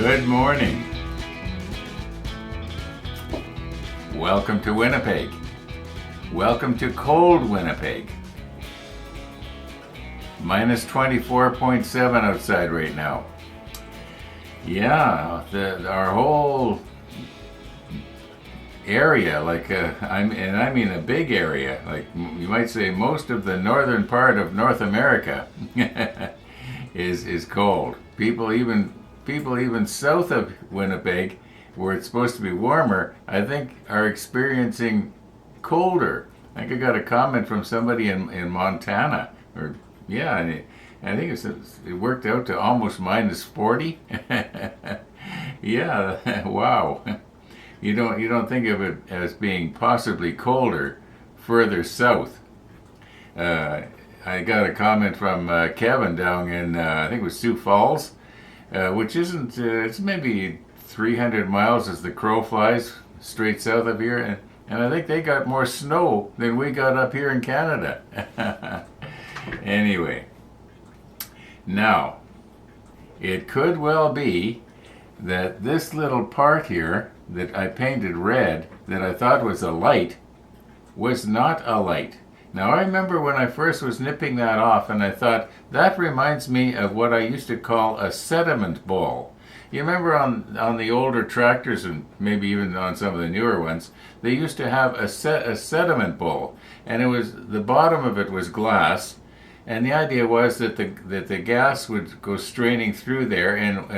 Good morning. Welcome to Winnipeg. Welcome to cold Winnipeg. Minus 24.7 outside right now. Yeah, our whole area, I mean a big area, like you might say most of the northern part of North America is cold. People even south of Winnipeg, where it's supposed to be warmer, I think are experiencing colder. I think I got a comment from somebody in Montana, or yeah, and I think it worked out to almost minus 40. Yeah, wow. You don't think of it as being possibly colder further south. I got a comment from Kevin down in I think it was Sioux Falls, which isn't it's maybe 300 miles as the crow flies straight south of here, and I think they got more snow than we got up here in Canada. Anyway, now it could well be that this little part here that I painted red that I thought was a light was not a light. Now I remember when I first was nipping that off, and I thought, that reminds me of what I used to call a sediment bowl. You remember on the older tractors, and maybe even on some of the newer ones, they used to have a sediment bowl, and the bottom of it was glass, and the idea was that the gas would go straining through there, and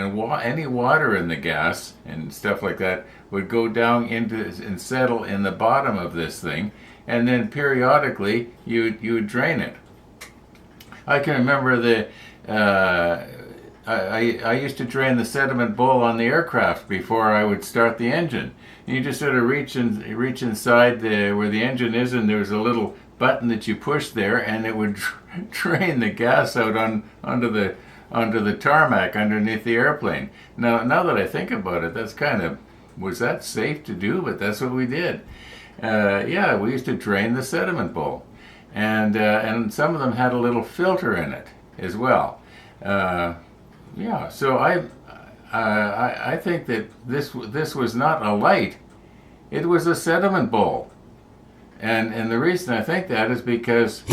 any water in the gas and stuff like that would go down into and settle in the bottom of this thing, and then periodically you would drain it. I can remember I used to drain the sediment bowl on the aircraft before I would start the engine. And you just sort of reach inside where the engine is, and there's a little button that you push there, and it would drain the gas out onto the tarmac underneath the airplane. Now that I think about it, was that safe to do? But that's what we did. Yeah, we used to drain the sediment bowl, and some of them had a little filter in it as well. Yeah, so I think that this was not a light; it was a sediment bowl, and the reason I think that is because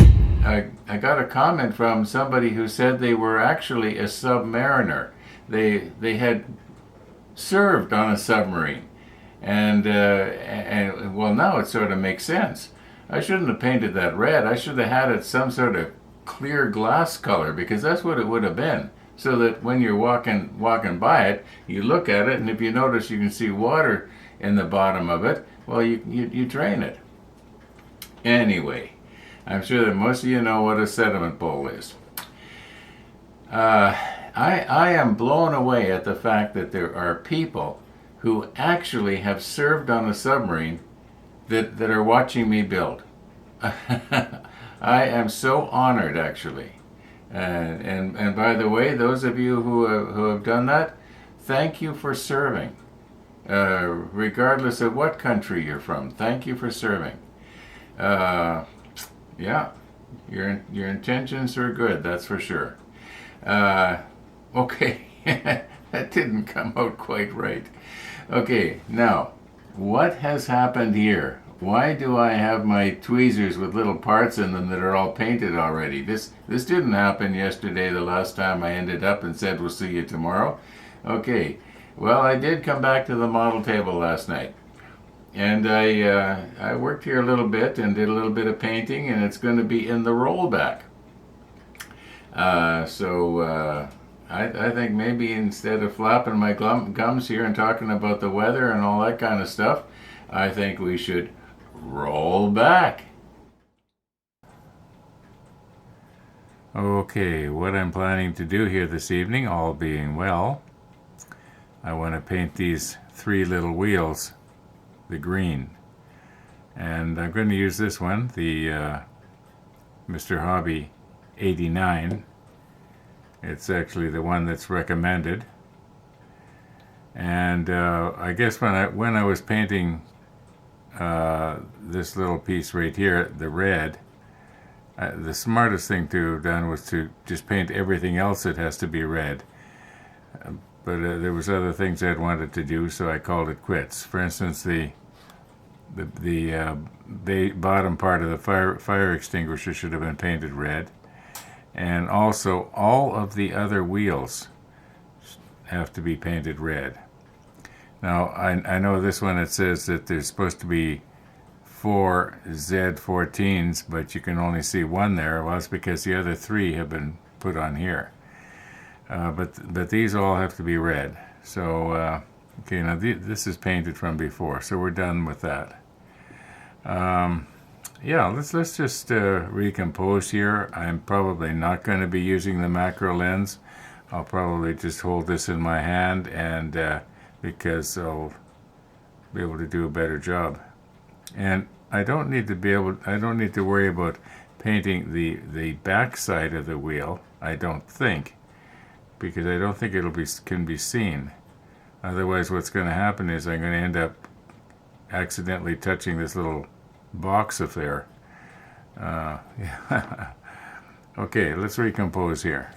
I got a comment from somebody who said they were actually a submariner. They had served on a submarine, and well, now it sort of makes sense. I shouldn't have painted that red. I should have had it some sort of clear glass color, because that's what it would have been. So that when you're walking by it, you look at it, and if you notice you can see water in the bottom of it, well, you drain it. Anyway, I'm sure that most of you know what a sediment bowl is. I am blown away at the fact that there are people who actually have served on a submarine that are watching me build. I am so honored, actually. And by the way, those of you who have done that, thank you for serving. Regardless of what country you're from, thank you for serving. Yeah, your intentions are good, that's for sure. Okay, that didn't come out quite right. Okay, now, what has happened here? Why do I have my tweezers with little parts in them that are all painted already? This didn't happen yesterday, the last time I ended up and said we'll see you tomorrow. Okay, well, I did come back to the model table last night. And I worked here a little bit and did a little bit of painting, and it's going to be in the rollback. So I think maybe instead of flapping my gums here and talking about the weather and all that kind of stuff, I think we should roll back. Okay, what I'm planning to do here this evening, all being well, I want to paint these three little wheels the green, and I'm going to use this one, the Mr. Hobby 89. It's actually the one that's recommended, and I guess when I was painting this little piece right here, the red, the smartest thing to have done was to just paint everything else that has to be red. but there was other things I'd wanted to do, so I called it quits. For instance, the bottom part of the fire extinguisher should have been painted red, and also all of the other wheels have to be painted red. Now I know this one, it says that there's supposed to be 4 Z14s, but you can only see one there. Well, it's because the other 3 have been put on here. But these all have to be red. So okay, now this is painted from before, so we're done with that. Yeah, let's just recompose here. I'm probably not going to be using the macro lens. I'll probably just hold this in my hand, and because I'll be able to do a better job. And I don't need to worry about painting the back side of the wheel. I don't think, because I don't think can be seen. Otherwise, what's going to happen is I'm going to end up accidentally touching this little box affair. Yeah. Okay, let's recompose here.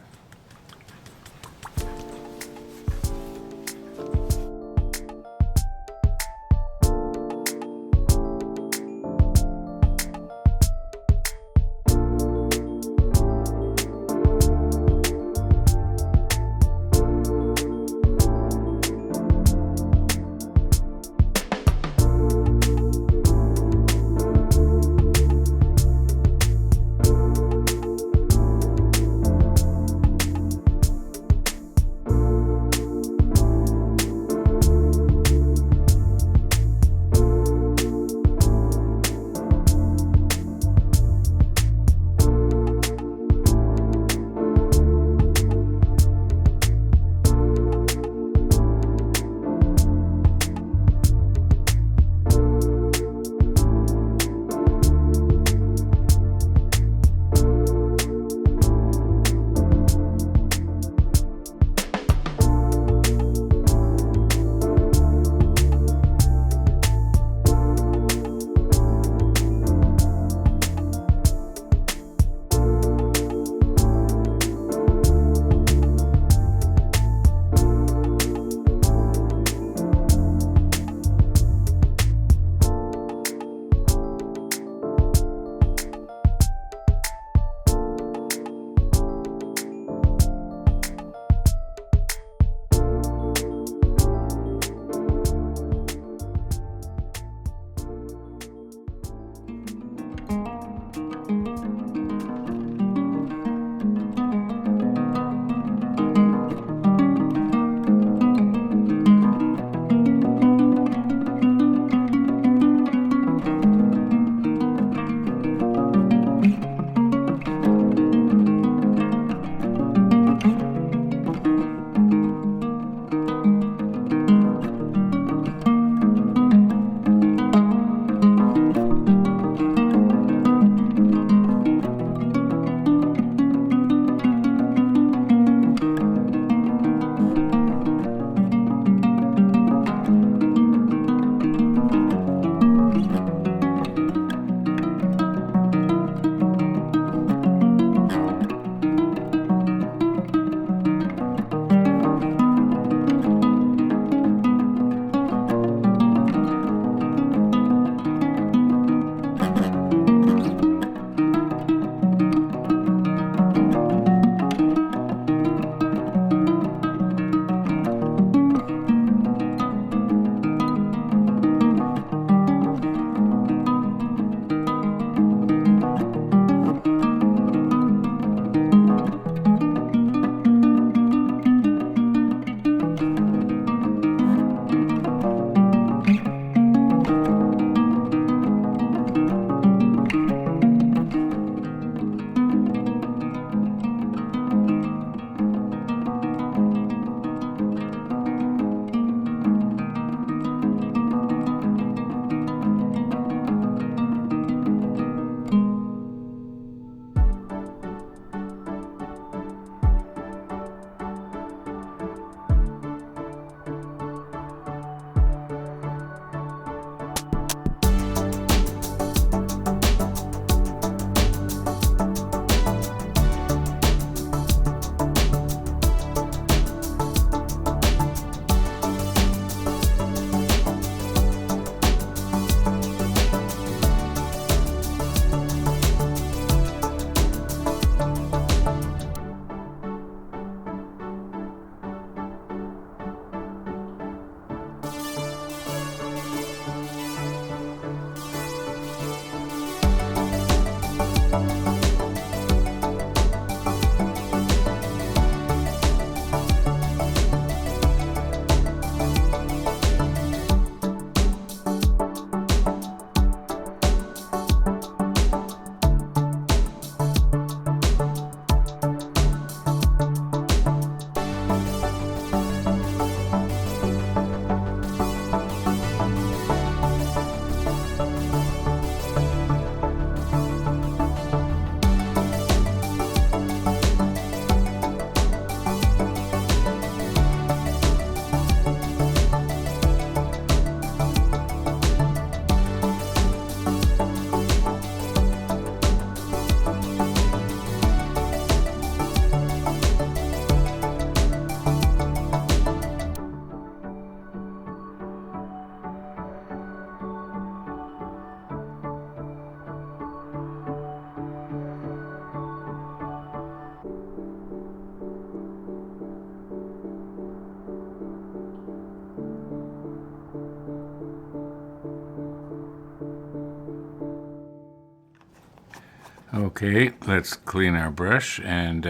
Okay, let's clean our brush and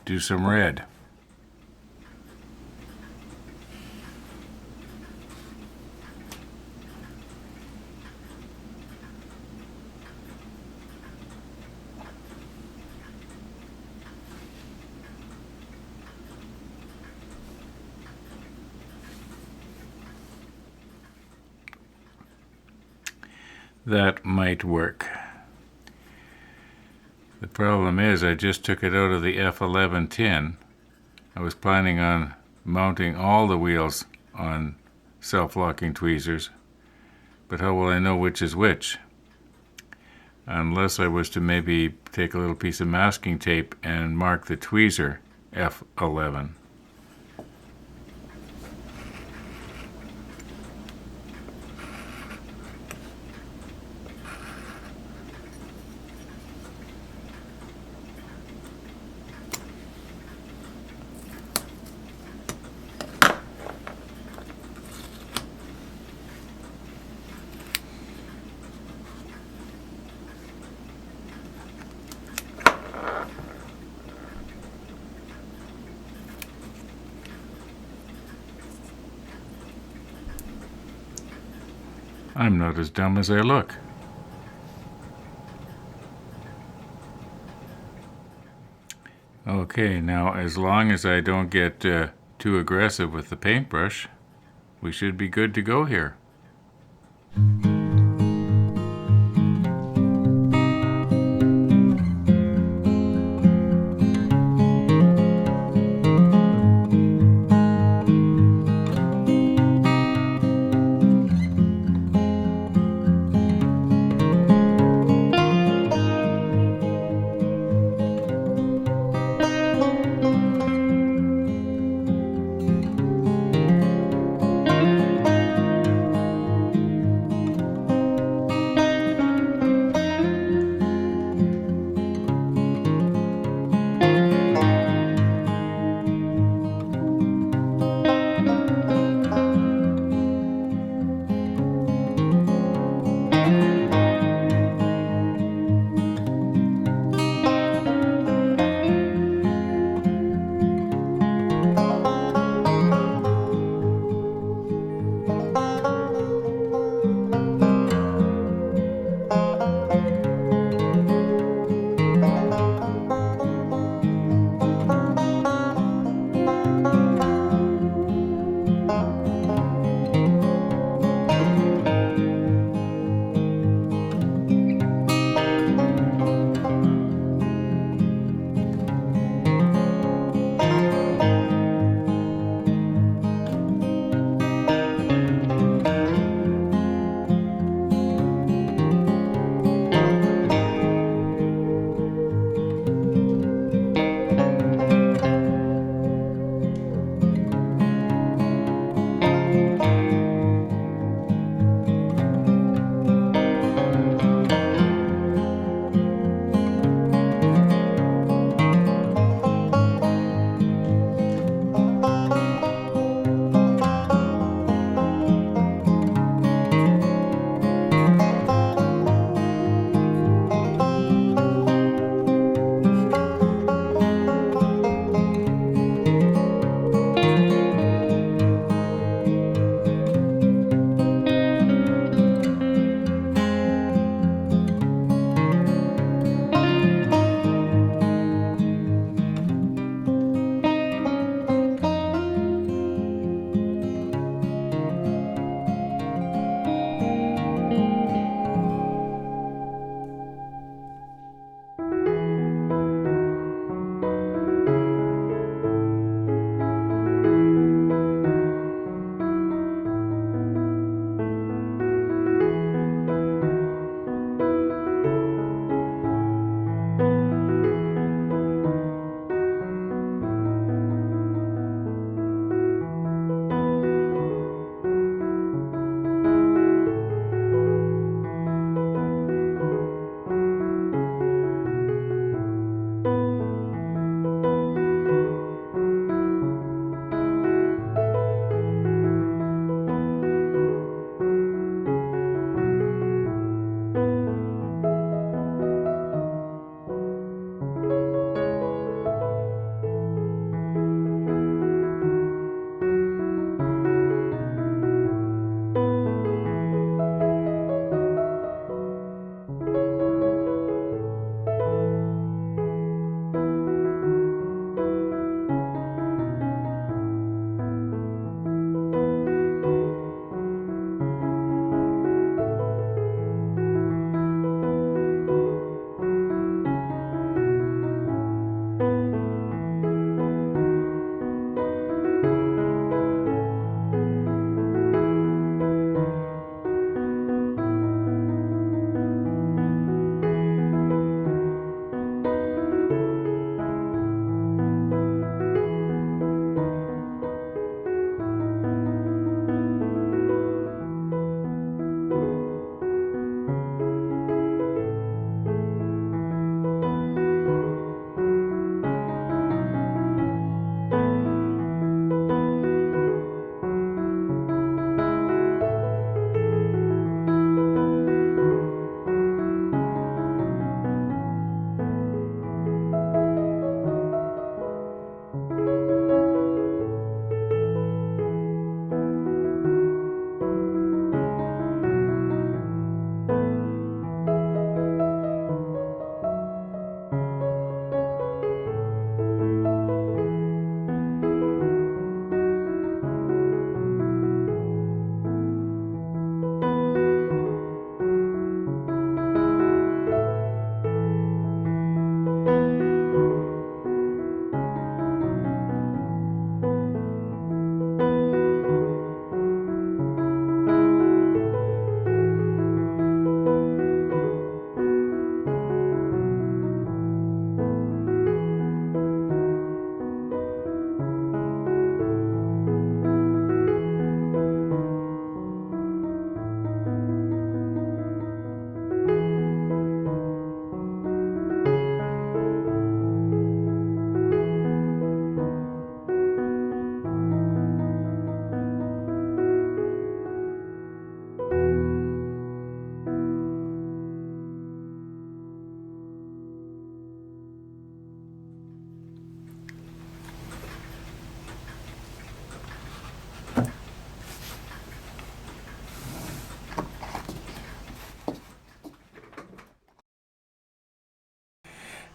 do some red. That might work. The problem is I just took it out of the F11 tin. I was planning on mounting all the wheels on self-locking tweezers, but how will I know which is which? Unless I was to maybe take a little piece of masking tape and mark the tweezer F11. I'm not as dumb as I look. Okay, now as long as I don't get too aggressive with the paintbrush, we should be good to go here.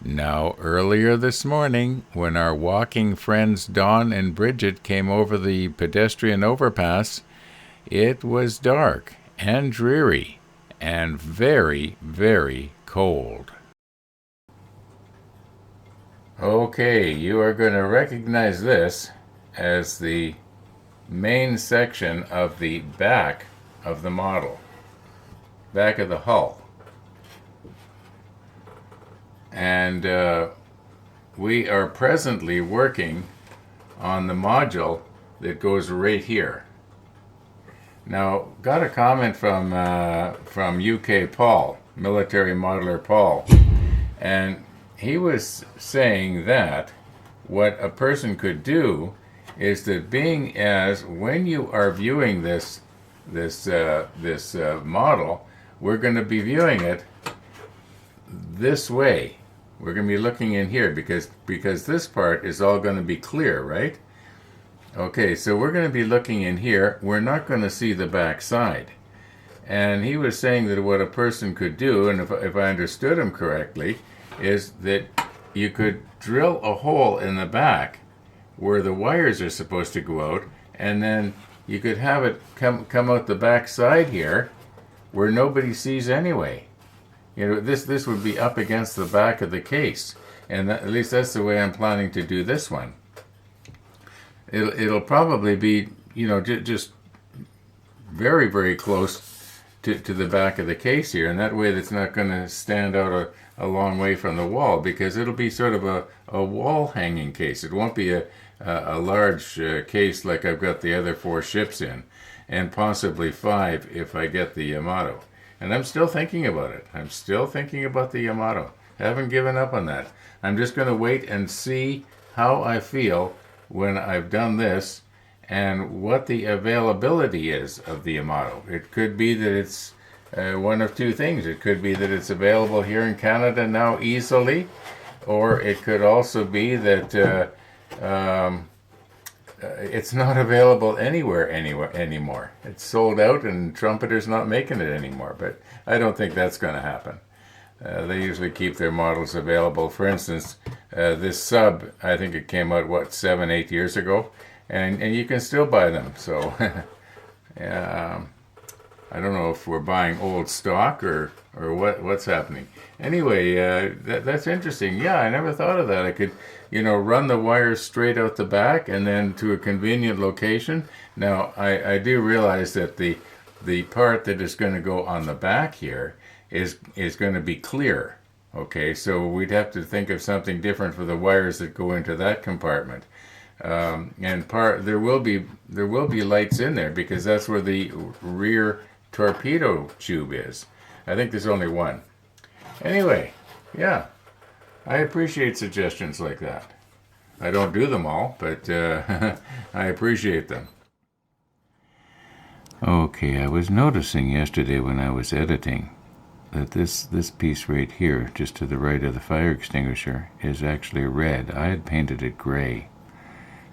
Now, earlier this morning, when our walking friends Dawn and Bridget came over the pedestrian overpass, it was dark and dreary and very, very cold. Okay, you are going to recognize this as the main section of the back of the model, back of the hull. And we are presently working on the module that goes right here. Now, got a comment from UK Paul, military modeler Paul, and he was saying that what a person could do is that being as when you are viewing this model, we're going to be viewing it this way. We're going to be looking in here because this part is all going to be clear, right? Okay, so we're going to be looking in here. We're not going to see the back side. And he was saying that what a person could do, and if I understood him correctly, is that you could drill a hole in the back where the wires are supposed to go out, and then you could have it come out the back side here where nobody sees anyway. You know, this would be up against the back of the case, and at least that's the way I'm planning to do this one. It'll probably be, you know, just very, very close to the back of the case here, and that way it's not going to stand out a long way from the wall, because it'll be sort of a wall hanging case. It won't be a large case like I've got the other 4 ships in, and possibly 5 if I get the Yamato. And I'm still thinking about it. I'm still thinking about the Yamato. Haven't given up on that. I'm just going to wait and see how I feel when I've done this and what the availability is of the Yamato. It could be that it's one of 2 things. It could be that it's available here in Canada now easily, or it could also be that it's not available anywhere anymore. It's sold out and Trumpeter's not making it anymore, but I don't think that's going to happen. They usually keep their models available. For instance, this sub, I think it came out, 7-8 years ago, and you can still buy them. So I don't know if we're buying old stock or what's happening. Anyway, that's interesting. Yeah, I never thought of that. I could, you know, run the wires straight out the back and then to a convenient location. Now, I do realize that the part that is going to go on the back here is going to be clear. Okay, so we'd have to think of something different for the wires that go into that compartment. And there will be lights in there because that's where the rear torpedo tube is. I think there's only one. Anyway, yeah, I appreciate suggestions like that. I don't do them all, but I appreciate them. Okay, I was noticing yesterday when I was editing that this piece right here, just to the right of the fire extinguisher, is actually red. I had painted it gray.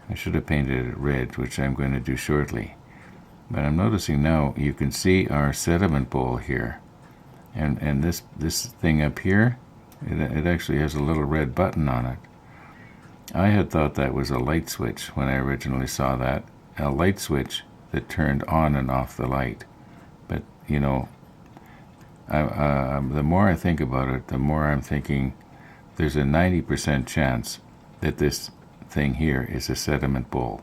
I should have painted it red, which I'm going to do shortly. But I'm noticing now you can see our sediment bowl here. And this thing up here, it actually has a little red button on it. I had thought that was a light switch when I originally saw that. A light switch that turned on and off the light. But, you know, the more I think about it, the more I'm thinking there's a 90% chance that this thing here is a sediment bowl,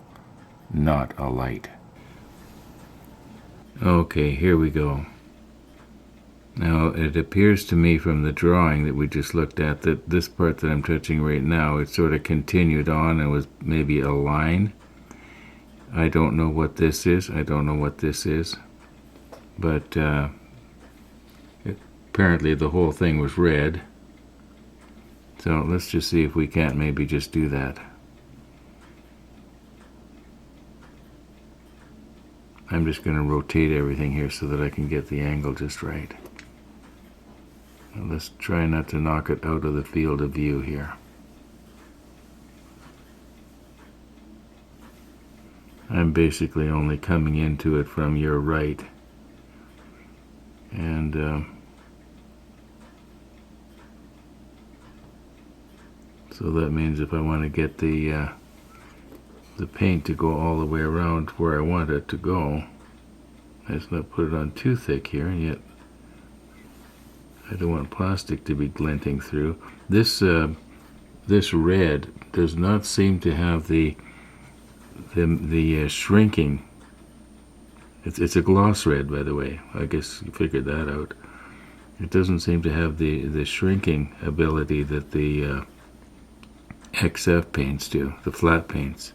not a light. Okay, here we go. Now, it appears to me from the drawing that we just looked at that this part that I'm touching right now, it sort of continued on and was maybe a line. I don't know what this is. But apparently the whole thing was red. So let's just see if we can't maybe just do that. I'm just going to rotate everything here so that I can get the angle just right. Now let's try not to knock it out of the field of view here. I'm basically only coming into it from your right. And So that means if I want to get the paint to go all the way around where I want it to go, let's not put it on too thick here, and yet I don't want plastic to be glinting through. This red does not seem to have the shrinking. It's a gloss red, by the way. I guess you figured that out. It doesn't seem to have the shrinking ability that the XF paints do, the flat paints.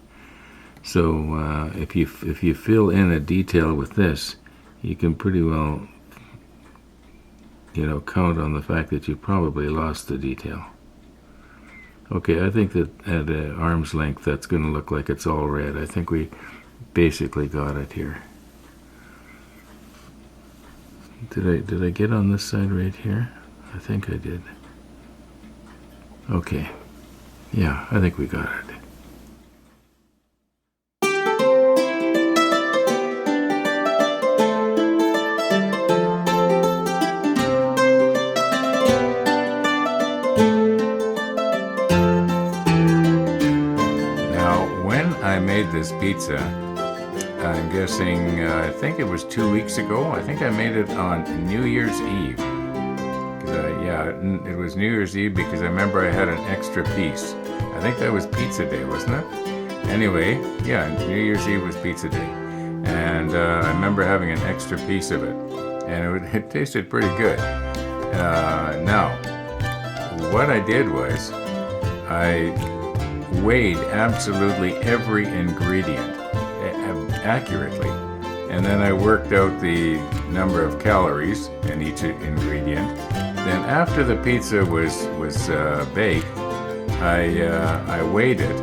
So if you fill in a detail with this, you can pretty well, count on the fact that you probably lost the detail. Okay, I think that at arm's length that's going to look like it's all red. I think we basically got it here. Did I get on this side right here? I think I did. Okay. Yeah, I think we got it. This pizza, I'm guessing, I think it was 2 weeks ago. I think I made it on New Year's Eve. It was New Year's Eve because I remember I had an extra piece. I think that was pizza day, wasn't it? Anyway, yeah, New Year's Eve was pizza day. And I remember having an extra piece of it. And it tasted pretty good. Now, what I did was I weighed absolutely every ingredient accurately, and then I worked out the number of calories in each ingredient. Then after the pizza was baked, I weighed it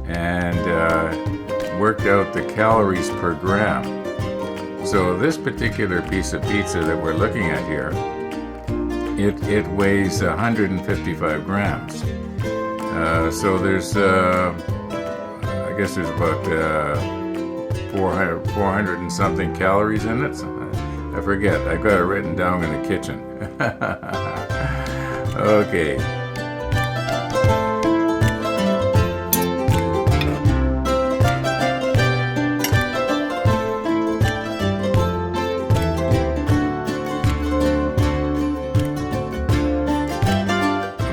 and worked out the calories per gram. So this particular piece of pizza that we're looking at here, it weighs 155 grams. So there's, I guess there's about 400 and something calories in it. I forget. I've got it written down in the kitchen. Okay.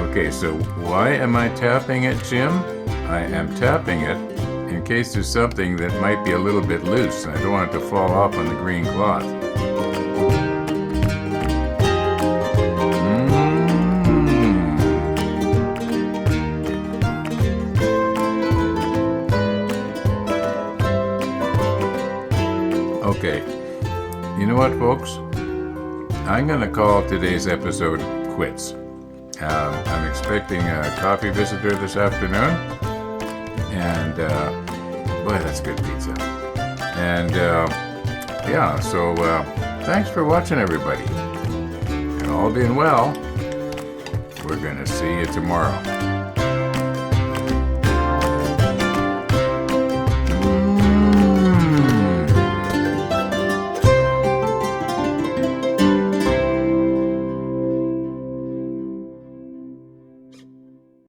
Okay, so why am I tapping it, Jim? I am tapping it in case there's something that might be a little bit loose. I don't want it to fall off on the green cloth. Okay, you know what, folks? I'm going to call today's episode quits. I'm expecting a coffee visitor this afternoon, and boy, that's good pizza. And so thanks for watching, everybody. And all being well, we're going to see you tomorrow.